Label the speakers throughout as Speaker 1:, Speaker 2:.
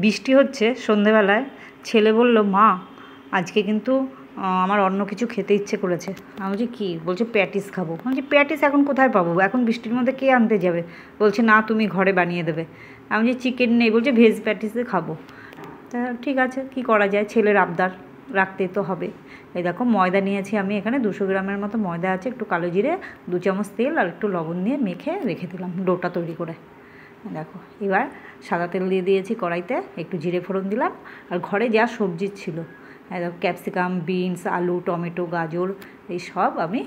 Speaker 1: বৃষ্টি হচ্ছে সন্ধেবেলায়, ছেলে বলল, মা আজকে কিন্তু আমার অন্য কিছু খেতে ইচ্ছে করেছে। আমি বলছি কী? বলছে প্যাটিস খাবো। আমি বলছি প্যাটিস এখন কোথায় পাবো, এখন বৃষ্টির মধ্যে কে আনতে যাবে? বলছে না তুমি ঘরে বানিয়ে দেবে। আমি বলছি চিকেন নেই, বলছে ভেজ প্যাটিসে খাবো। তা ঠিক আছে, কী করা যায়, ছেলের আবদার রাখতে তো হবে। এই দেখো ময়দা নিয়েছি আমি, এখানে 200 গ্রামের মতো ময়দা আছে, একটু কালো জিরে, 2 চামচ তেল আর একটু লবণ দিয়ে মেখে রেখে দিলাম ডোটা তৈরি করে। দেখো এবার সাদা তেল দিয়ে দিয়েছি কড়াইতে, একটু জিরে ফোড়ন দিলাম, আর ঘরে যা সবজি ছিল দেখো ক্যাপসিকাম, বিনস, আলু, টমেটো, গাজর এই সব আমি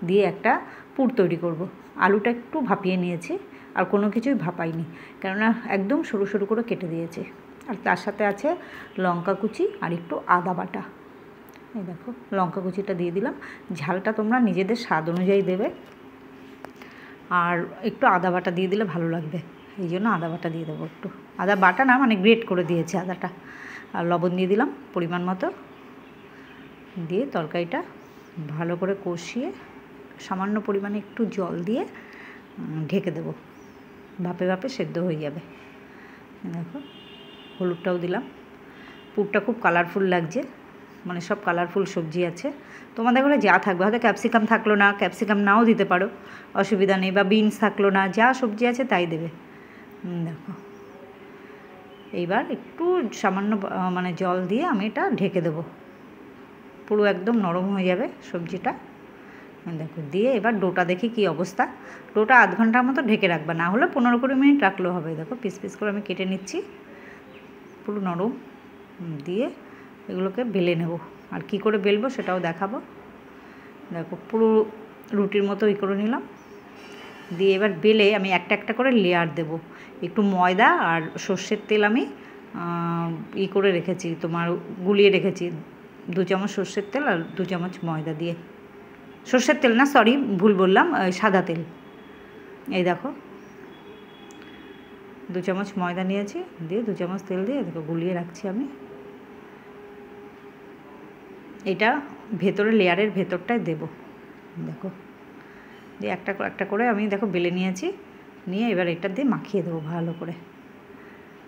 Speaker 1: দিয়ে একটা পুর তৈরি করব। আলুটা একটু ভাপিয়ে নিয়েছি, আর কোনো কিছুই ভাপাইনি, কেননা একদম সরু সরু করে কেটে দিয়েছি। আর তার সাথে আছে লঙ্কা কুচি আর একটু আদা বাটা। এই দেখো লঙ্কা কুচিটা দিয়ে দিলাম, ঝালটা তোমরা নিজেদের স্বাদ অনুযায়ী দেবে, আর একটু আদা বাটা দিয়ে দিলে ভালো লাগবে, এই জন্য আদা বাটা দিয়ে দেবো একটু। আদা বাটা না, মানে গ্রেট করে দিয়েছি আদাটা। আর লবণ দিয়ে দিলাম পরিমাণ মতো, দিয়ে তরকারিটা ভালো করে কষিয়ে সামান্য পরিমাণে একটু জল দিয়ে ঢেকে দেবো, ভাপে ভাপে সেদ্ধ হয়ে যাবে। দেখো হলুদটাও দিলাম। পুরটা খুব কালারফুল লাগছে, মানে সব কালারফুল সবজি আছে। তোমাদের ঘরে যা থাকবে, হয়তো ক্যাপসিকাম থাকলো না, ক্যাপসিকাম নাও দিতে পারো, অসুবিধা নেই, বা বিনস থাকলো না, যা সবজি আছে তাই দেবে। দেখো এইবার একটু সামান্য মানে জল দিয়ে আমি এটা ঢেকে দেবো, পুরো একদম নরম হয়ে যাবে সবজিটা। দেখো দিয়ে এবার ডোটা দেখি কী অবস্থা। ডোটা আধ ঘন্টার মতো ঢেকে রাখবা, না হলে 15-20 মিনিট রাখলেও হবে। দেখো পিস পিস করে আমি কেটে নিচ্ছি, পুরো নরম। দিয়ে এগুলোকে বেলে নেব, আর কি করে বেলবো সেটাও দেখাবো। দেখো পুরো রুটির মতো করে নিলাম, দিয়ে এবার বেলে আমি একটা একটা করে লেয়ার দেব। একটু ময়দা আর সর্ষের তেল আমি করে রেখেছি, তোমার গুলিয়ে রেখেছি, 2 চামচ সর্ষের তেল আর 2 চামচ ময়দা দিয়ে। সর্ষের তেল না, সরি ভুল বললাম, সাদা তেল। এই দেখো 2 চামচ ময়দা নিয়েছি, দিয়ে 2 চামচ তেল দিয়ে দেখো গুলিয়ে রাখছি আমি। এটা ভেতরে লেয়ারের ভেতরটায় দেব। দেখো দিয়ে একটা একটা করে আমি দেখো বেলে নিয়েছি, নিয়ে এবার এটা দিয়ে মাখিয়ে দেবো ভালো করে।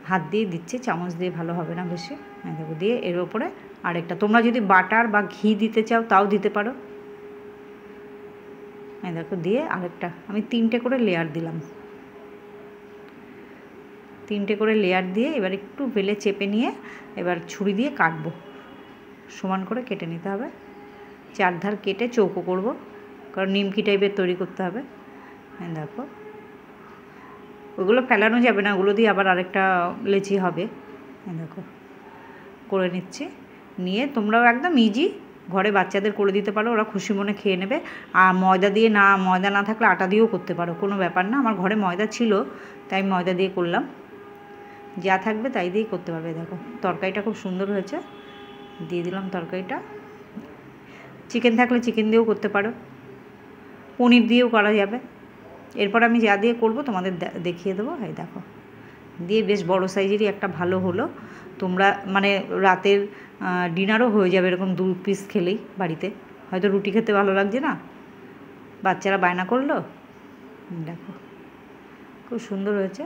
Speaker 1: হাত দিয়ে দিচ্ছি, চামচ দিয়ে ভালো হবে না বেশি। দেখো দিয়ে এর ওপরে আরেকটা, তোমরা যদি বাটার বা ঘি দিতে চাও তাও দিতে পারো। দেখো দিয়ে আরেকটা আমি 3টে করে লেয়ার দিলাম। 3টে করে লেয়ার দিয়ে এবার একটু বেলে চেপে নিয়ে এবার ছুরি দিয়ে কাটবো, সমান করে কেটে নিতে হবে। 4 ধার কেটে চৌকো করব, কারণ নিমকি টাইপের তৈরি করতে হবে। দেখো ওগুলো ফেলানো যাবে না, ওগুলো দিয়ে আবার আরেকটা লেচি হবে। দেখো করে নিচ্ছি, নিয়ে তোমরাও একদম ইজি ঘরে বাচ্চাদের করে দিতে পারো, ওরা খুশি মনে খেয়ে নেবে। আর ময়দা দিয়ে না, ময়দা না থাকলে আটা দিয়েও করতে পারো, কোনো ব্যাপার না। আমার ঘরে ময়দা ছিল তাই ময়দা দিয়ে করলাম, যা থাকবে তাই দিয়েই করতে পারবে। দেখো তরকারিটা খুব সুন্দর হয়েছে, দিয়ে দিলাম তরকারিটা। চিকেন থাকলে চিকেন দিয়েও করতে পারো, পনির দিয়েও করা যাবে। এরপর আমি যা দিয়ে করব তোমাদের দেখিয়ে দেবো। এই দেখো দিয়ে বেশ বড় সাইজেরই একটা ভালো হলো। তোমরা মানে রাতের ডিনারও হয়ে যাবে এরকম 2 পিস খেলেই বাড়িতে। হয়তো রুটি খেতে ভালো লাগছে না, বাচ্চারা বায়না করলো। দেখো খুব সুন্দর হয়েছে।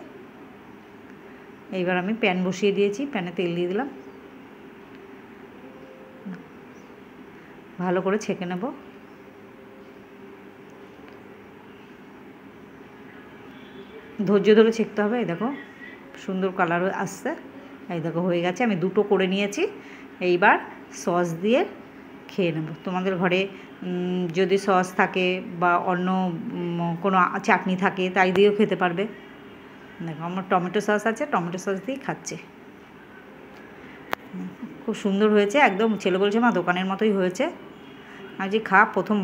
Speaker 1: এইবার আমি প্যান বসিয়ে দিয়েছি, প্যানে তেল দিয়ে দিলাম, ভালো করে ছেঁকে নেব। ধৈর্য ধরে ছেঁকতে হবে। এই দেখো সুন্দর কালার আসছে। এই দেখো হয়ে গেছে, আমি 2টো করে নিয়েছি। এইবার সস দিয়ে খেয়ে নেব। তোমাদের ঘরে যদি সস থাকে বা অন্য কোনো চাটনি থাকে তাই দিয়েও খেতে পারবে। দেখো আমার টমেটো সস আছে, টমেটো সস দিয়েই খাচ্ছি। খুব সুন্দর হয়েছে একদম। ছেলে বলছে মা দোকানের মতোই হয়েছে। আমি যে খা, প্রথম